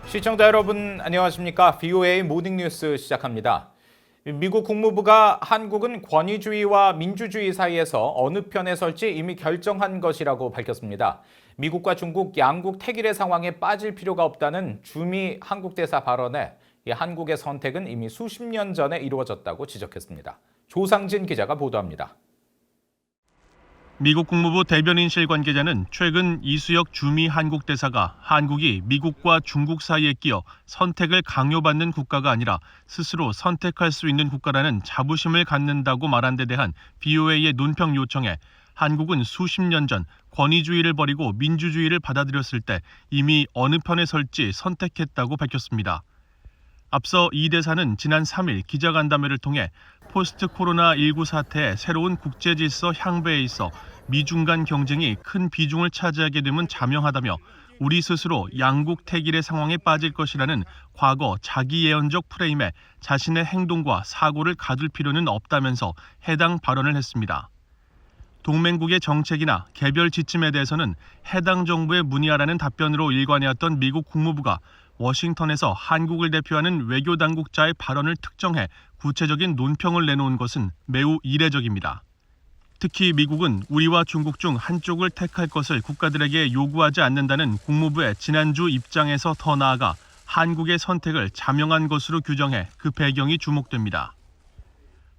시청자 여러분 안녕하십니까? VOA 모닝뉴스 시작합니다. 미국 국무부가 한국은 권위주의와 민주주의 사이에서 어느 편에 설지 이미 결정한 것이라고 밝혔습니다. 미국과 중국 양국 태길의 상황에 빠질 필요가 없다는 주미 한국 대사 발언에 한국의 선택은 이미 수십 년 전에 이루어졌다고 지적했습니다. 조상진 기자가 보도합니다. 미국 국무부 대변인실 관계자는 최근 이수혁 주미 한국 대사가 한국이 미국과 중국 사이에 끼어 선택을 강요받는 국가가 아니라 스스로 선택할 수 있는 국가라는 자부심을 갖는다고 말한 데 대한 VOA의 논평 요청에 한국은 수십 년 전 권위주의를 버리고 민주주의를 받아들였을 때 이미 어느 편에 설지 선택했다고 밝혔습니다. 앞서 이 대사는 지난 3일 기자간담회를 통해 포스트 코로나19 사태의 새로운 국제 질서 향배에 있어 미중 간 경쟁이 큰 비중을 차지하게 되면 자명하다며 우리 스스로 양국 태길의 상황에 빠질 것이라는 과거 자기 예언적 프레임에 자신의 행동과 사고를 가둘 필요는 없다면서 해당 발언을 했습니다. 동맹국의 정책이나 개별 지침에 대해서는 해당 정부에 문의하라는 답변으로 일관해왔던 미국 국무부가 워싱턴에서 한국을 대표하는 외교당국자의 발언을 특정해 구체적인 논평을 내놓은 것은 매우 이례적입니다. 특히 미국은 우리와 중국 중 한쪽을 택할 것을 국가들에게 요구하지 않는다는 국무부의 지난주 입장에서 더 나아가 한국의 선택을 자명한 것으로 규정해 그 배경이 주목됩니다.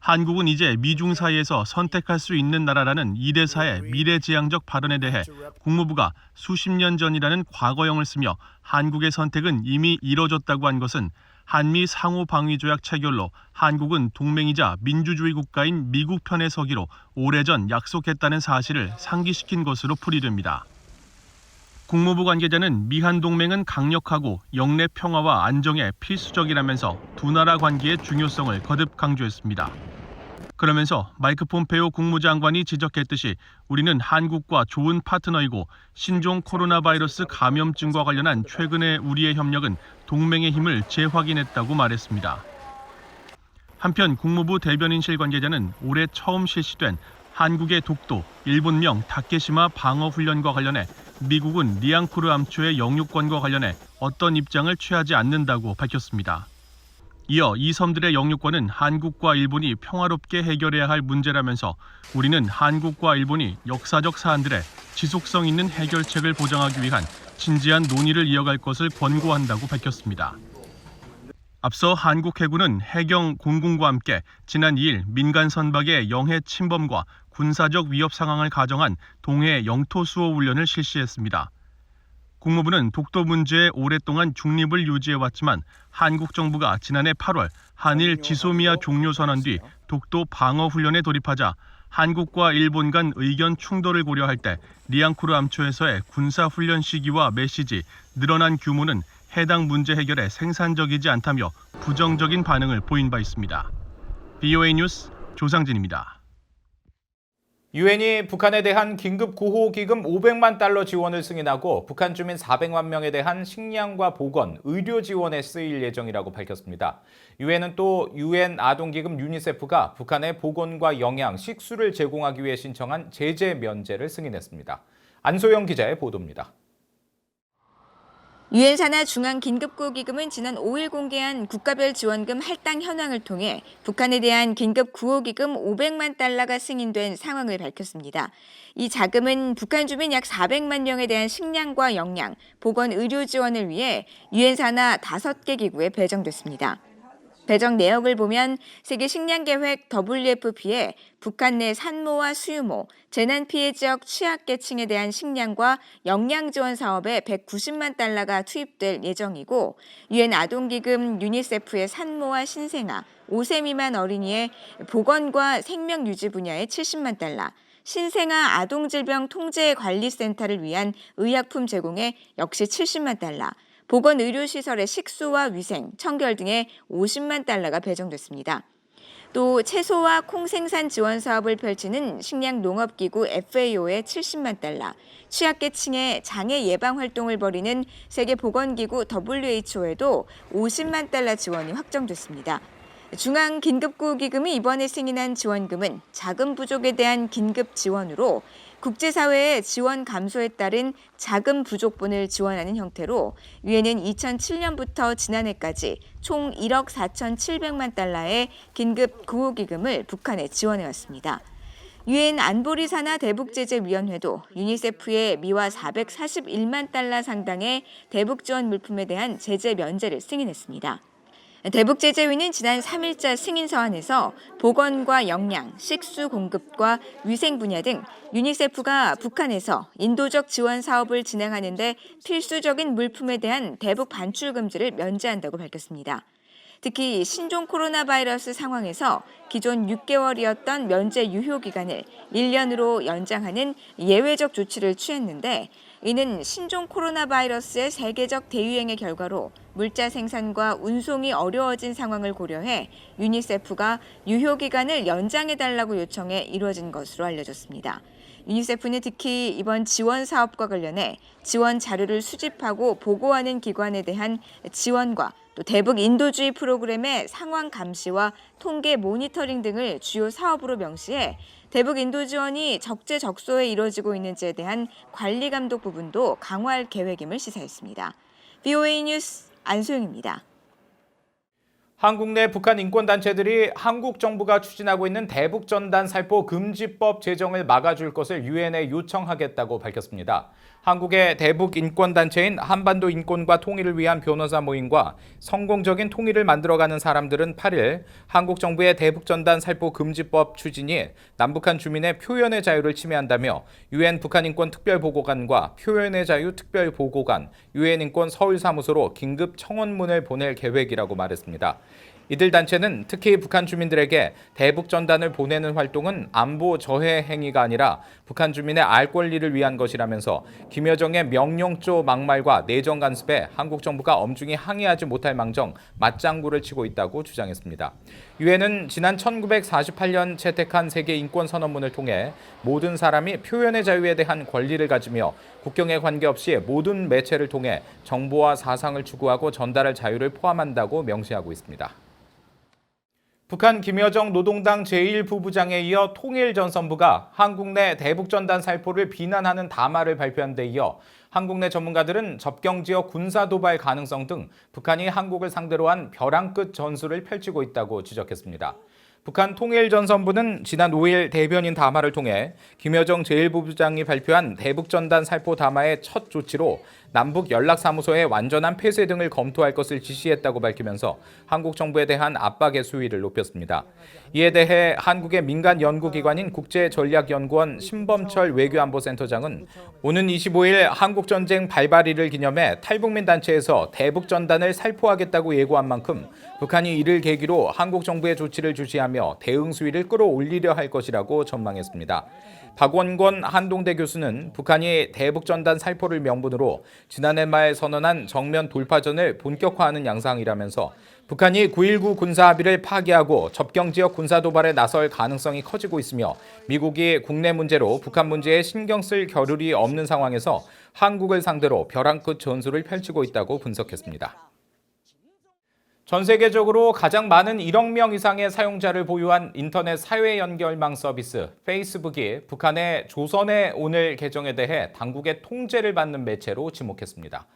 한국은 이제 미중 사이에서 선택할 수 있는 나라라는 이 대사의 미래지향적 발언에 대해 국무부가 수십 년 전이라는 과거형을 쓰며 한국의 선택은 이미 이뤄졌다고 한 것은 한미 상호방위조약 체결로 한국은 동맹이자 민주주의 국가인 미국 편에 서기로 오래전 약속했다는 사실을 상기시킨 것으로 풀이됩니다. 국무부 관계자는 미한 동맹은 강력하고 영내 평화와 안정에 필수적이라면서 두 나라 관계의 중요성을 거듭 강조했습니다. 그러면서 마이크 폼페오 국무장관이 지적했듯이 우리는 한국과 좋은 파트너이고 신종 코로나 바이러스 감염증과 관련한 최근의 우리의 협력은 동맹의 힘을 재확인했다고 말했습니다. 한편 국무부 대변인실 관계자는 올해 처음 실시된 한국의 독도, 일본명 다케시마 방어훈련과 관련해 미국은 리앙쿠르 암초의 영유권과 관련해 어떤 입장을 취하지 않는다고 밝혔습니다. 이어 이 섬들의 영유권은 한국과 일본이 평화롭게 해결해야 할 문제라면서 우리는 한국과 일본이 역사적 사안들의 지속성 있는 해결책을 보장하기 위한 진지한 논의를 이어갈 것을 권고한다고 밝혔습니다. 앞서 한국 해군은 해경 공군과 함께 지난 2일 민간 선박의 영해 침범과 군사적 위협 상황을 가정한 동해 영토 수호 훈련을 실시했습니다. 국무부는 독도 문제에 오랫동안 중립을 유지해왔지만 한국 정부가 지난해 8월 한일 지소미아 종료 선언 뒤 독도 방어 훈련에 돌입하자 한국과 일본 간 의견 충돌을 고려할 때 리앙쿠르 암초에서의 군사 훈련 시기와 메시지, 늘어난 규모는 해당 문제 해결에 생산적이지 않다며 부정적인 반응을 보인 바 있습니다. VOA 뉴스 조상진입니다. 유엔이 북한에 대한 긴급 구호 기금 500만 달러 지원을 승인하고 북한 주민 400만 명에 대한 식량과 보건, 의료 지원에 쓰일 예정이라고 밝혔습니다. 유엔은 또 유엔 아동기금 유니세프가 북한의 보건과 영양, 식수를 제공하기 위해 신청한 제재 면제를 승인했습니다. 안소영 기자의 보도입니다. 유엔 산하 중앙긴급구호기금은 지난 5일 공개한 국가별 지원금 할당 현황을 통해 북한에 대한 긴급 구호기금 500만 달러가 승인된 상황을 밝혔습니다. 이 자금은 북한 주민 약 400만 명에 대한 식량과 영양, 보건 의료 지원을 위해 유엔 산하 5개 기구에 배정됐습니다. 배정 내역을 보면 세계식량계획 WFP에 북한 내 산모와 수유모, 재난피해 지역 취약계층에 대한 식량과 영양 지원 사업에 190만 달러가 투입될 예정이고 유엔 아동기금 유니세프의 산모와 신생아, 5세 미만 어린이의 보건과 생명유지 분야에 70만 달러, 신생아 아동질병통제관리센터를 위한 의약품 제공에 역시 70만 달러, 보건의료시설의 식수와 위생, 청결 등에 50만 달러가 배정됐습니다. 또 채소와 콩 생산 지원 사업을 펼치는 식량농업기구 FAO에 70만 달러, 취약계층의 장애 예방 활동을 벌이는 세계보건기구 WHO에도 50만 달러 지원이 확정됐습니다. 중앙긴급구호기금이 이번에 승인한 지원금은 자금 부족에 대한 긴급 지원으로 국제사회의 지원 감소에 따른 자금 부족분을 지원하는 형태로 유엔은 2007년부터 지난해까지 총 1억 4,700만 달러의 긴급 구호기금을 북한에 지원해왔습니다. 유엔 안보리 산하 대북제재위원회도 유니세프의 미화 441만 달러 상당의 대북 지원 물품에 대한 제재 면제를 승인했습니다. 대북제재위는 지난 3일자 승인 서한에서 보건과 영양, 식수 공급과 위생 분야 등 유니세프가 북한에서 인도적 지원 사업을 진행하는 데 필수적인 물품에 대한 대북 반출 금지를 면제한다고 밝혔습니다. 특히 신종 코로나 바이러스 상황에서 기존 6개월이었던 면제 유효 기간을 1년으로 연장하는 예외적 조치를 취했는데 이는 신종 코로나 바이러스의 세계적 대유행의 결과로 물자 생산과 운송이 어려워진 상황을 고려해 유니세프가 유효 기간을 연장해달라고 요청해 이루어진 것으로 알려졌습니다. 유니세프는 특히 이번 지원 사업과 관련해 지원 자료를 수집하고 보고하는 기관에 대한 지원과 또 대북 인도주의 프로그램의 상황 감시와 통계 모니터링 등을 주요 사업으로 명시해 대북 인도 지원이 적재적소에 이루어지고 있는지에 대한 관리 감독 부분도 강화할 계획임을 시사했습니다. VOA 뉴스 안소영입니다. 한국 내 북한 인권단체들이 한국 정부가 추진하고 있는 대북전단 살포 금지법 제정을 막아줄 것을 유엔에 요청하겠다고 밝혔습니다. 한국의 대북 인권단체인 한반도 인권과 통일을 위한 변호사 모임과 성공적인 통일을 만들어가는 사람들은 8일 한국 정부의 대북전단 살포 금지법 추진이 남북한 주민의 표현의 자유를 침해한다며 유엔 북한인권특별보고관과 표현의 자유 특별보고관, 유엔인권 서울사무소로 긴급 청원문을 보낼 계획이라고 말했습니다. 이들 단체는 특히 북한 주민들에게 대북 전단을 보내는 활동은 안보 저해 행위가 아니라 북한 주민의 알 권리를 위한 것이라면서 김여정의 명령조 막말과 내정 간섭에 한국 정부가 엄중히 항의하지 못할 망정 맞장구를 치고 있다고 주장했습니다. 유엔은 지난 1948년 채택한 세계 인권 선언문을 통해 모든 사람이 표현의 자유에 대한 권리를 가지며 국경에 관계없이 모든 매체를 통해 정보와 사상을 추구하고 전달할 자유를 포함한다고 명시하고 있습니다. 북한 김여정 노동당 제1부부장에 이어 통일전선부가 한국 내 대북전단 살포를 비난하는 담화를 발표한 데 이어 한국 내 전문가들은 접경지역 군사도발 가능성 등 북한이 한국을 상대로 한 벼랑 끝 전술을 펼치고 있다고 지적했습니다. 북한 통일전선부는 지난 5일 대변인 담화를 통해 김여정 제1부부장이 발표한 대북전단 살포 담화의 첫 조치로 남북 연락사무소의 완전한 폐쇄 등을 검토할 것을 지시했다고 밝히면서 한국 정부에 대한 압박의 수위를 높였습니다. 이에 대해 한국의 민간 연구기관인 국제전략연구원 신범철 외교안보센터장은 오는 25일 한국전쟁 발발일을 기념해 탈북민 단체에서 대북전단을 살포하겠다고 예고한 만큼 북한이 이를 계기로 한국 정부의 조치를 주시하며 대응 수위를 끌어올리려 할 것이라고 전망했습니다. 박원권 한동대 교수는 북한이 대북전단 살포를 명분으로 지난해 말 선언한 정면 돌파전을 본격화하는 양상이라면서 북한이 9.19 군사합의를 파기하고 접경지역 군사도발에 나설 가능성이 커지고 있으며 미국이 국내 문제로 북한 문제에 신경 쓸 겨를이 없는 상황에서 한국을 상대로 벼랑 끝 전술을 펼치고 있다고 분석했습니다. 전 세계적으로 가장 많은 1억 명 이상의 사용자를 보유한 인터넷 사회 연결망 서비스 페이스북이 북한의 조선의 오늘 계정에 대해 당국의 통제를 받는 매체로 지목했습니다.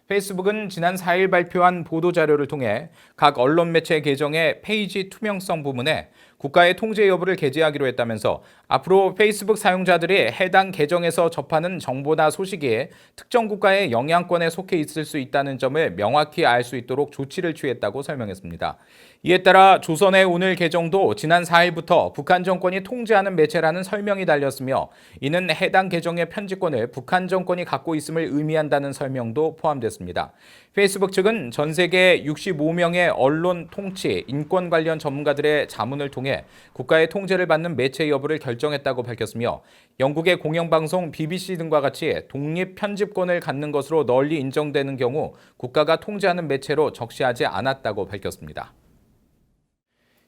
페이스북은 지난 4일 발표한 보도자료를 통해 각 언론 매체 계정의 페이지 투명성 부분에 국가의 통제 여부를 게재하기로 했다면서 앞으로 페이스북 사용자들이 해당 계정에서 접하는 정보나 소식이 특정 국가의 영향권에 속해 있을 수 있다는 점을 명확히 알 수 있도록 조치를 취했다고 설명했습니다. 이에 따라 조선의 오늘 계정도 지난 4일부터 북한 정권이 통제하는 매체라는 설명이 달렸으며 이는 해당 계정의 편집권을 북한 정권이 갖고 있음을 의미한다는 설명도 포함됐습니다. 페이스북 측은 전 세계 65명의 언론, 통치, 인권 관련 전문가들의 자문을 통해 국가의 통제를 받는 매체 여부를 결정했다고 밝혔으며 영국의 공영방송 BBC 등과 같이 독립 편집권을 갖는 것으로 널리 인정되는 경우 국가가 통제하는 매체로 적시하지 않았다고 밝혔습니다.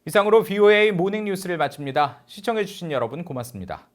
이상으로 VOA 모닝 뉴스를 마칩니다. 시청해주신 여러분 고맙습니다.